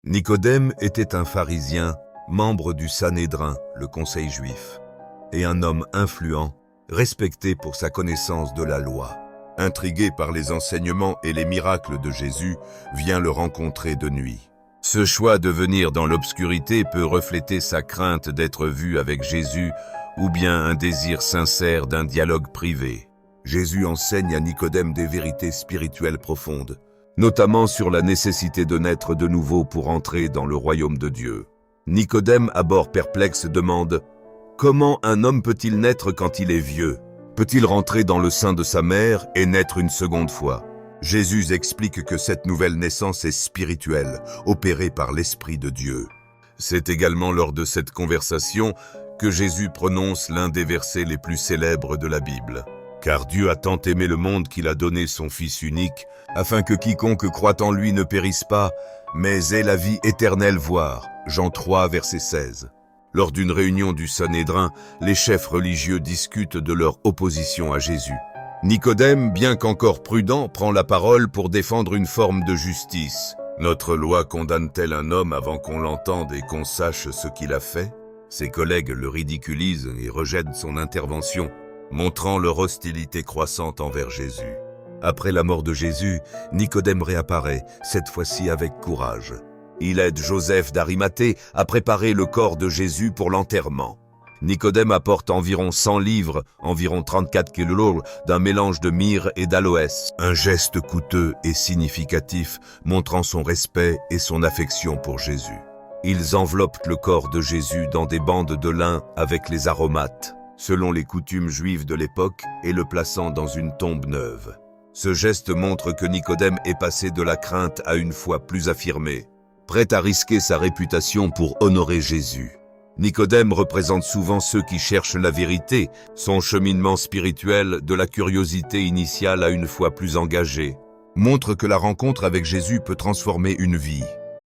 Nicodème était un pharisien, membre du Sanhédrin, le conseil juif, et un homme influent, respecté pour sa connaissance de la loi. Intrigué par les enseignements et les miracles de Jésus, vient le rencontrer de nuit. Ce choix de venir dans l'obscurité peut refléter sa crainte d'être vu avec Jésus ou bien un désir sincère d'un dialogue privé. Jésus enseigne à Nicodème des vérités spirituelles profondes, notamment sur la nécessité de naître de nouveau pour entrer dans le royaume de Dieu. Nicodème, à bord perplexe, demande « Comment un homme peut-il naître quand il est vieux? Peut-il rentrer dans le sein de sa mère et naître une seconde fois ?» Jésus explique que cette nouvelle naissance est spirituelle, opérée par l'Esprit de Dieu. C'est également lors de cette conversation que Jésus prononce l'un des versets les plus célèbres de la Bible. « Car Dieu a tant aimé le monde qu'il a donné son Fils unique, afin que quiconque croit en lui ne périsse pas, mais ait la vie éternelle voire. » Jean 3, verset 16. Lors d'une réunion du Sanhédrin, les chefs religieux discutent de leur opposition à Jésus. Nicodème, bien qu'encore prudent, prend la parole pour défendre une forme de justice. Notre loi condamne-t-elle un homme avant qu'on l'entende et qu'on sache ce qu'il a fait? Ses collègues le ridiculisent et rejettent son intervention, montrant leur hostilité croissante envers Jésus. Après la mort de Jésus, Nicodème réapparaît, cette fois-ci avec courage. Il aide Joseph d'Arimathée à préparer le corps de Jésus pour l'enterrement. Nicodème apporte environ 100 livres, environ 34 kilos, d'un mélange de myrrhe et d'aloès. Un geste coûteux et significatif, montrant son respect et son affection pour Jésus. Ils enveloppent le corps de Jésus dans des bandes de lin avec les aromates, selon les coutumes juives de l'époque, et le plaçant dans une tombe neuve. Ce geste montre que Nicodème est passé de la crainte à une foi plus affirmée, prêt à risquer sa réputation pour honorer Jésus. Nicodème représente souvent ceux qui cherchent la vérité, son cheminement spirituel de la curiosité initiale à une foi plus engagée, montre que la rencontre avec Jésus peut transformer une vie.